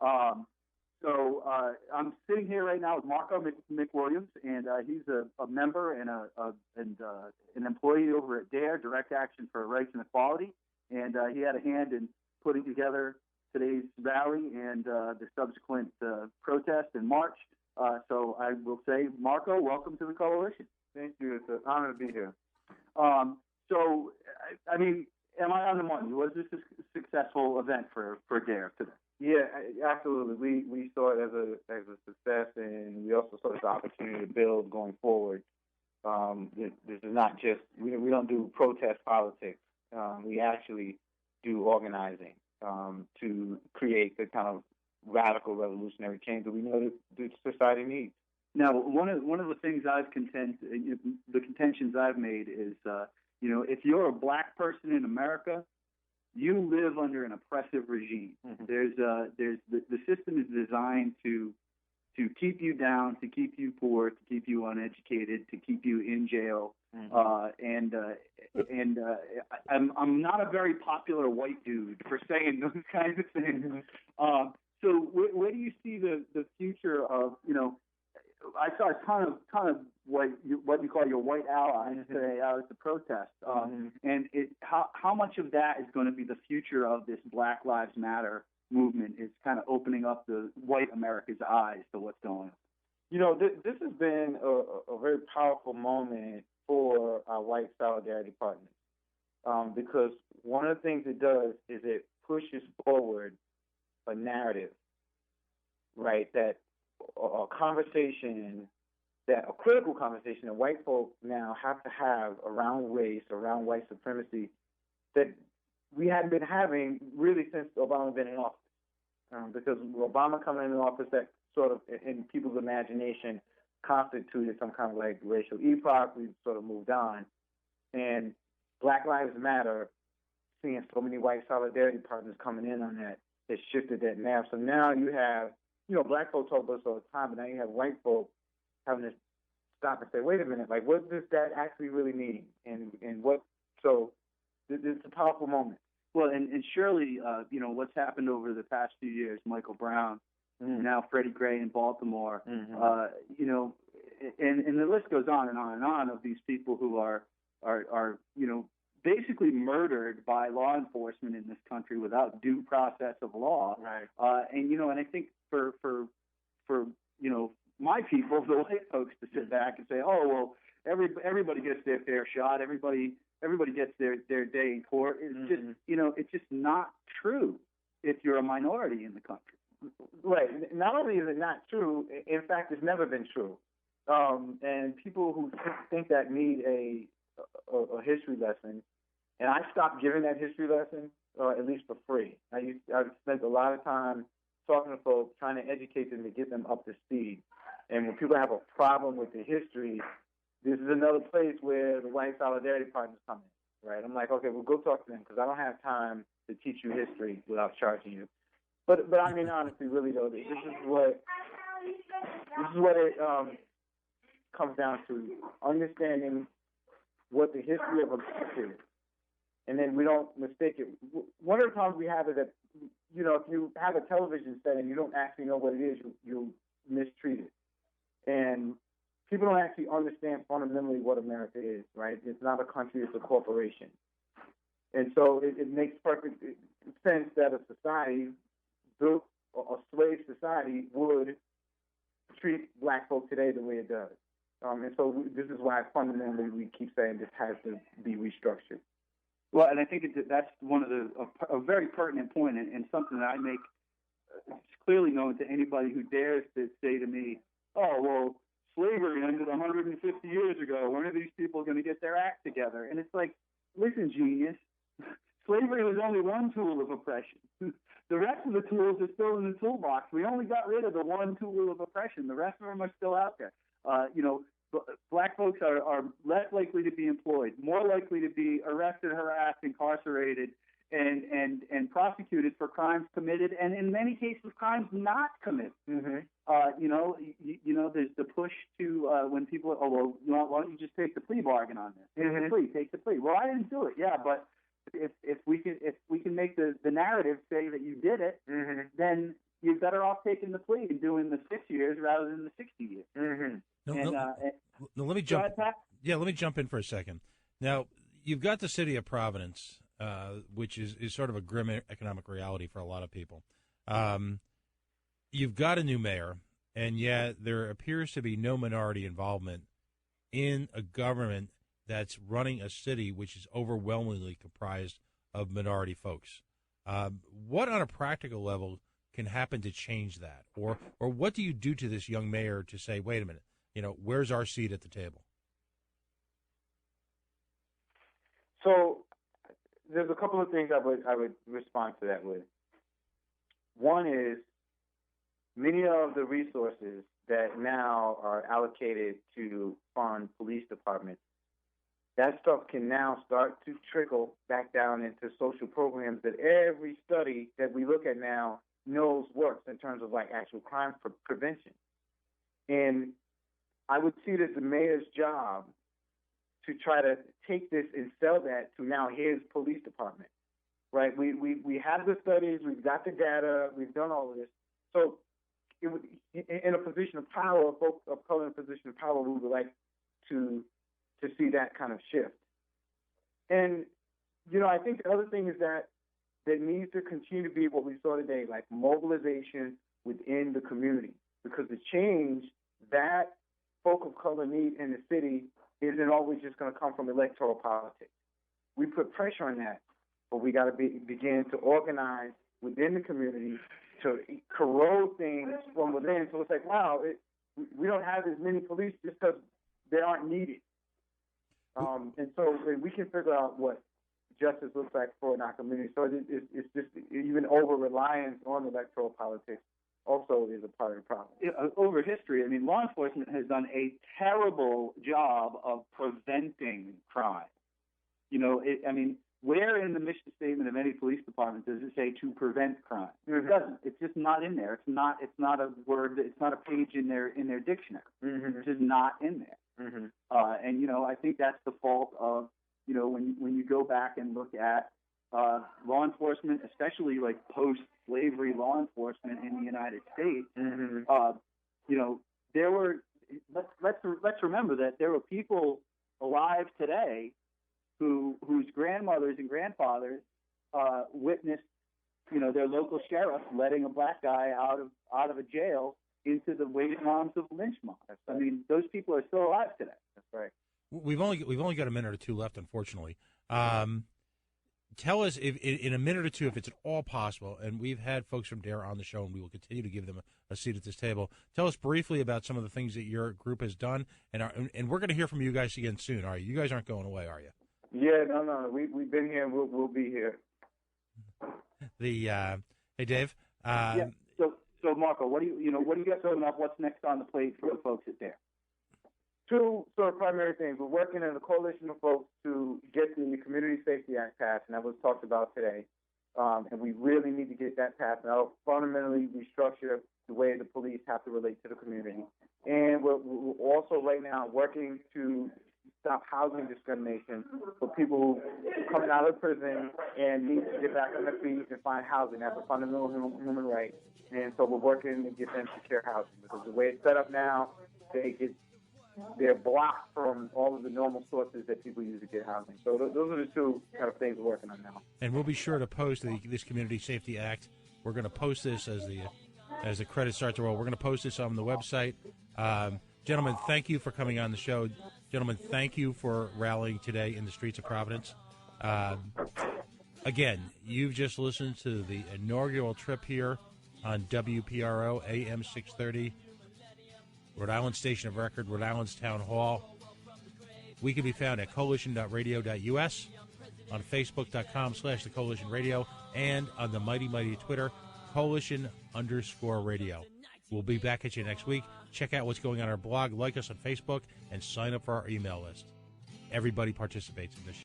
I'm sitting here right now with Marco McWilliams, and he's a member and an employee over at DARE, Direct Action for Rights and Equality, and he had a hand in putting together today's rally and the subsequent protest in March. So I will say, Marco, welcome to the coalition. Thank you. It's an honor to be here. I mean, am I on the money? Was this a successful event for DARE today? Yeah, absolutely. We saw it as a success, and we also saw it as an opportunity to build going forward. This is not just we don't do protest politics. We actually do organizing to create the kind of radical revolutionary change that we know that society needs. Now, one of the things the contentions I've made is, if you're a black person in America, you live under an oppressive regime. Mm-hmm. The system is designed to keep you down, to keep you poor, to keep you uneducated, to keep you in jail. Mm-hmm. I'm not a very popular white dude for saying those kinds of things. Mm-hmm. So where do you see the future of, I saw a ton of what you call your white allies today out at the protest, and how much of that is going to be the future of this Black Lives Matter movement is kind of opening up the white America's eyes to what's going on? This has been a very powerful moment for our white solidarity partners, because one of the things it does is it pushes forward a narrative, right, that a conversation, a critical conversation that white folk now have to have around race, around white supremacy, that we hadn't been having really since Obama been in office. Because Obama coming into office, that sort of, in people's imagination, constituted some kind of like racial epoch. We've sort of moved on. And Black Lives Matter, seeing so many white solidarity partners coming in on that, has shifted that narrative. So now you have, black folks talk about this all the time, but now you have white folks having to stop and say, wait a minute, like, what does that actually really mean? And what, so it's a powerful moment. Well, and surely, what's happened over the past few years, Michael Brown, now Freddie Gray in Baltimore, and the list goes on and on and on of these people who are basically murdered by law enforcement in this country without due process of law. Right. And I think for my people, the white folks, to sit back and say, oh, well, everybody gets their fair shot, everybody gets their day in court. It's just, it's just not true if you're a minority in the country. Right. Not only is it not true, in fact, it's never been true. And people who think that need a history lesson, and I stopped giving that history lesson, at least for free. I've spent a lot of time talking to folks, trying to educate them to get them up to speed. And when people have a problem with the history, this is another place where the white solidarity partners come in, right? I'm like, okay, well, go talk to them, because I don't have time to teach you history without charging you. But I mean, honestly, really though, this is what it comes down to: understanding what the history of America is, and then we don't mistake it. One of the problems we have is that, if you have a television set and you don't actually know what it is, you'll mistreat it. And people don't actually understand fundamentally what America is, right? It's not a country, it's a corporation. And so it makes perfect sense that a society built, a slave society, would treat black folk today the way it does. And so this is why fundamentally we keep saying this has to be restructured. Well, and I think that's one of a very pertinent point, and something that I make clearly known to anybody who dares to say to me, oh, well, slavery ended 150 years ago. When are these people going to get their act together? And it's like, listen, genius, slavery was only one tool of oppression. The rest of the tools are still in the toolbox. We only got rid of the one tool of oppression. The rest of them are still out there. Black folks are less likely to be employed, more likely to be arrested, harassed, incarcerated, and prosecuted for crimes committed, and in many cases, crimes not committed. Mm-hmm. There's the push to when people, why don't you just take the plea bargain on this? Take the plea. Well, I didn't do it. Yeah, but if we can make the narrative say that you did it, then you're better off taking the plea and doing the 6 years rather than the 60 years. Mm-hmm. Let me jump. Let me jump in for a second. Now, you've got the city of Providence, which is sort of a grim economic reality for a lot of people. You've got a new mayor, and yet there appears to be no minority involvement in a government that's running a city which is overwhelmingly comprised of minority folks. What, on a practical level, can happen to change that? Or what do you do to this young mayor to say, wait a minute, where's our seat at the table? So there's a couple of things I would respond to that with. One is many of the resources that now are allocated to fund police departments, that stuff can now start to trickle back down into social programs that every study that we look at now knows works in terms of like actual crime prevention. And I would see it as the mayor's job to try to take this and sell that to now his police department, right? We have the studies, we've got the data, we've done all of this. So it would, in a position of power, folks of color in a position of power, we would like to see that kind of shift. And, I think the other thing is that there needs to continue to be what we saw today, like mobilization within the community, because the change that folk of color need in the city isn't always just going to come from electoral politics. We put pressure on that, but we got to begin to organize within the community to corrode things from within. So it's like, wow, we don't have as many police just because they aren't needed. And so we can figure out what justice looks like for our community. So it's just even over-reliance on electoral politics also is a part of the problem. Over history, law enforcement has done a terrible job of preventing crime. Where in the mission statement of any police department does it say to prevent crime? Mm-hmm. It doesn't. It's just not in there. It's not a word. It's not a page in their dictionary. Mm-hmm. It's just not in there. Mm-hmm. And I think that's the fault of when you go back and look at law enforcement, especially like post-slavery law enforcement in the United States. Mm-hmm. There were. Let's remember that there were people alive today whose grandmothers and grandfathers witnessed, their local sheriff letting a black guy out of a jail into the waiting arms of a lynch mob. Those people are still alive today. That's right. We've only got a minute or two left, unfortunately. Tell us if in a minute or two, if it's at all possible, and we've had folks from DARE on the show, and we will continue to give them a seat at this table. Tell us briefly about some of the things that your group has done, and we're going to hear from you guys again soon. Are you? You guys aren't going away, are you? Yeah, no. We've been here. We'll be here. Hey, Dave. Yeah. So Marco, what do you got coming up? What's next on the plate for the folks at DARE? Two sort of primary things. We're working in a coalition of folks to get the Community Safety Act passed, and that was talked about today. And we really need to get that passed. That'll fundamentally restructure the way the police have to relate to the community. And we're also right now working to stop housing discrimination for people coming out of prison and need to get back on their feet and find housing. That's a fundamental human right. And so we're working to get them secure housing, because the way it's set up now, they're blocked from all of the normal sources that people use to get housing. So those are the two kind of things we're working on now. And we'll be sure to post this Community Safety Act. We're going to post this as the credits start to roll. We're going to post this on the website. Gentlemen, thank you for coming on the show. Gentlemen, thank you for rallying today in the streets of Providence. Again, you've just listened to the inaugural trip here on WPRO AM 630, Rhode Island Station of Record, Rhode Island's Town Hall. We can be found at coalition.radio.us, on Facebook.com/The Coalition Radio, and on the mighty Twitter, Coalition_radio. We'll be back at you next week. Check out what's going on our blog, like us on Facebook, and sign up for our email list. Everybody participates in this show.